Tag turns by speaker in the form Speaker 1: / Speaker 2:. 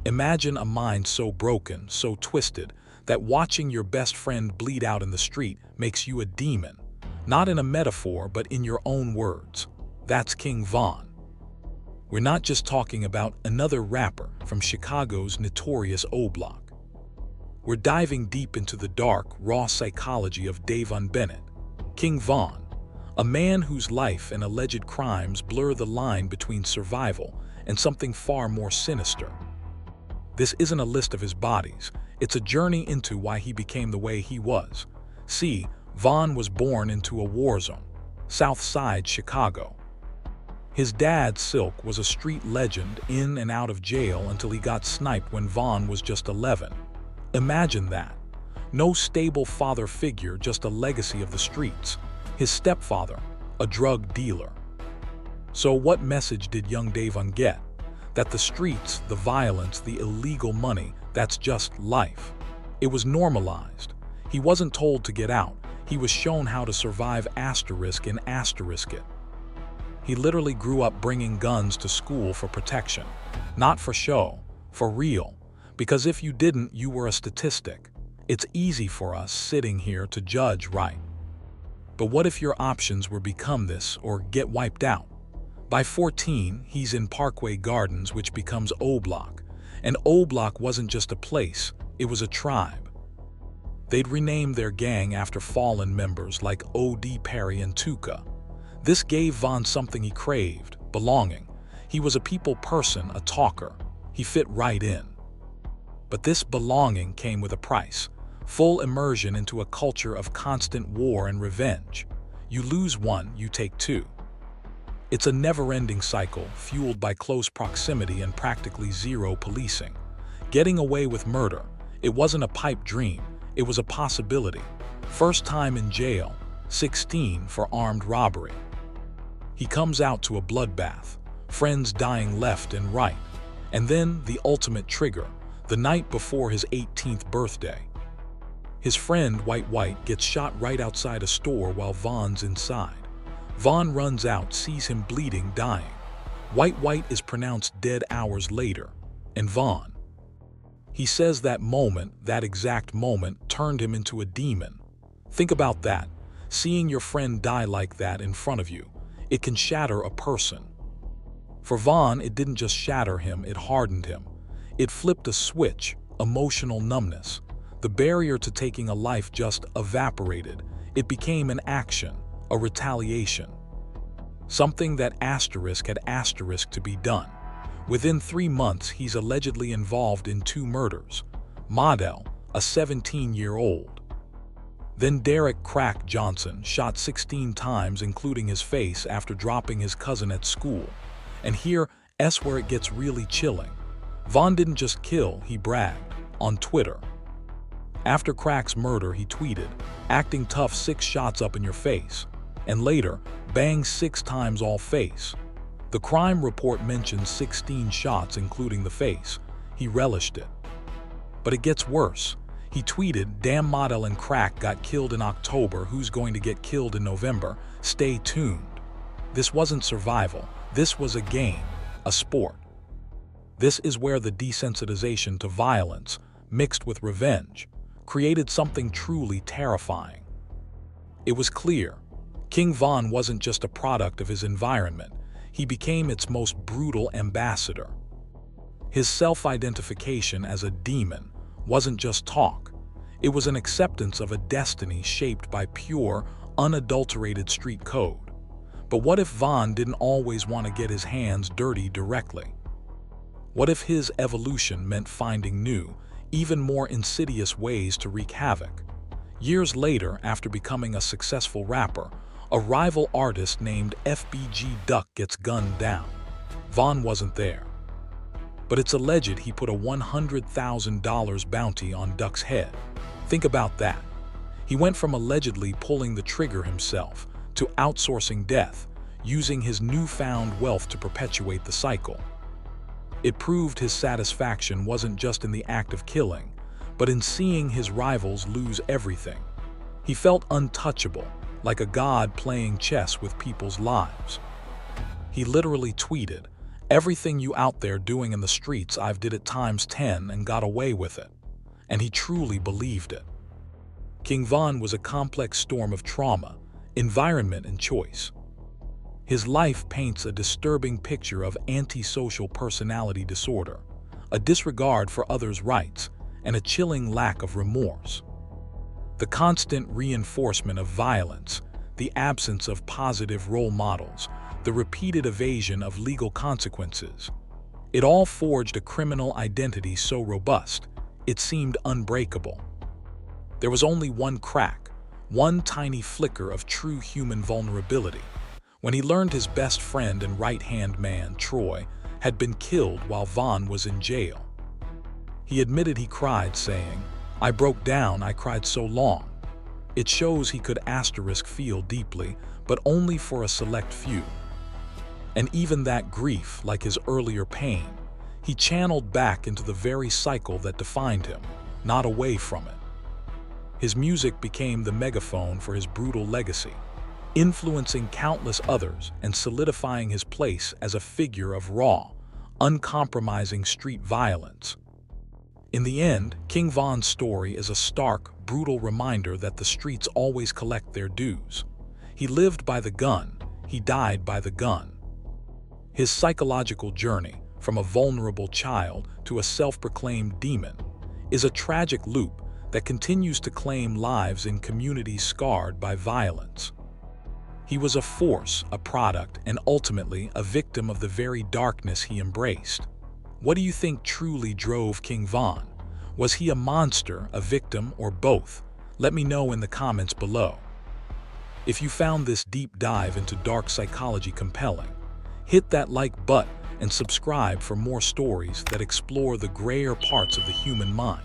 Speaker 1: Imagine a mind so broken, so twisted, that watching your best friend bleed out in the street makes you a demon. Not in a metaphor, but in your own words. That's King Von. We're not just talking about another rapper from Chicago's notorious OBlock. We're diving deep into the dark, raw psychology of Davon Bennett, King Von, a man whose life and alleged crimes blur the line between survival and something far more sinister. This isn't a list of his bodies, it's a journey into why he became the way he was. See, Von was born into a war zone, South Side Chicago. His dad, Silk, was a street legend in and out of jail until he got sniped when Von was just 11. Imagine that. No stable father figure, just a legacy of the streets. His stepfather, a drug dealer. So what message did young Davon get? That the streets, the violence, the illegal money, that's just life. It was normalized. He wasn't told to get out. He was shown how to survive asterisk and asterisk it. He literally grew up bringing guns to school for protection. Not for show, for real. Because if you didn't, you were a statistic. It's easy for us sitting here to judge, right? But what if your options were become this or get wiped out? By 14, he's in Parkway Gardens, which becomes OBlock. And OBlock wasn't just a place, it was a tribe. They'd renamed their gang after fallen members like O.D. Perry and Tuka. This gave Von something he craved, belonging. He was a people person, a talker. He fit right in. But this belonging came with a price. Full immersion into a culture of constant war and revenge. You lose one, you take two. It's a never-ending cycle, fueled by close proximity and practically zero policing. Getting away with murder, it wasn't a pipe dream, it was a possibility. First time in jail, 16 for armed robbery. He comes out to a bloodbath, friends dying left and right. And then the ultimate trigger, the night before his 18th birthday. His friend, White White, gets shot right outside a store while Von's inside. Von runs out, sees him bleeding, dying. White White is pronounced dead hours later. And Von. He says that moment, that exact moment, turned him into a demon. Think about that. Seeing your friend die like that in front of you, it can shatter a person. For Von, it didn't just shatter him, it hardened him. It flipped a switch, emotional numbness. The barrier to taking a life just evaporated. It became an action, a retaliation. Something that asterisk had asterisk to be done. Within 3 months, he's allegedly involved in 2 murders. Model, a 17-year-old. Then Derek Crack Johnson, shot 16 times including his face after dropping his cousin at school. And here's where it gets really chilling. Von didn't just kill, he bragged, on Twitter. After Crack's murder, he tweeted, "Acting tough, 6 shots up in your face." And later, bang 6 times all face. The crime report mentions 16 shots including the face. He relished it. But it gets worse. He tweeted, "Damn, Model and Crack got killed in October, who's going to get killed in November? Stay tuned." This wasn't survival. This was a game, a sport. This is where the desensitization to violence, mixed with revenge, created something truly terrifying. It was clear. King Von wasn't just a product of his environment. He became its most brutal ambassador. His self-identification as a demon wasn't just talk. It was an acceptance of a destiny shaped by pure, unadulterated street code. But what if Von didn't always want to get his hands dirty directly? What if his evolution meant finding new, even more insidious ways to wreak havoc? Years later, after becoming a successful rapper, a rival artist named FBG Duck gets gunned down. Von wasn't there. But it's alleged he put a $100,000 bounty on Duck's head. Think about that. He went from allegedly pulling the trigger himself to outsourcing death, using his newfound wealth to perpetuate the cycle. It proved his satisfaction wasn't just in the act of killing, but in seeing his rivals lose everything. He felt untouchable, like a god playing chess with people's lives. He literally tweeted, Everything you out there doing in the streets, I've did it times 10 and got away with it. And he truly believed it. King Von was a complex storm of trauma, environment, and choice. His life paints a disturbing picture of antisocial personality disorder, a disregard for others' rights, and a chilling lack of remorse. The constant reinforcement of violence, the absence of positive role models, the repeated evasion of legal consequences, it all forged a criminal identity so robust, it seemed unbreakable. There was only one crack, one tiny flicker of true human vulnerability, when he learned his best friend and right-hand man, Troy, had been killed while Von was in jail. He admitted he cried, saying, "I broke down, I cried so long." It shows he could feel deeply, but only for a select few. And even that grief, like his earlier pain, he channeled back into the very cycle that defined him, not away from it. His music became the megaphone for his brutal legacy, influencing countless others and solidifying his place as a figure of raw, uncompromising street violence. In the end, King Von's story is a stark, brutal reminder that the streets always collect their dues. He lived by the gun, he died by the gun. His psychological journey, from a vulnerable child to a self-proclaimed demon, is a tragic loop that continues to claim lives in communities scarred by violence. He was a force, a product, and ultimately a victim of the very darkness he embraced. What do you think truly drove King Von? Was he a monster, a victim, or both? Let me know in the comments below. If you found this deep dive into dark psychology compelling, hit that like button and subscribe for more stories that explore the grayer parts of the human mind.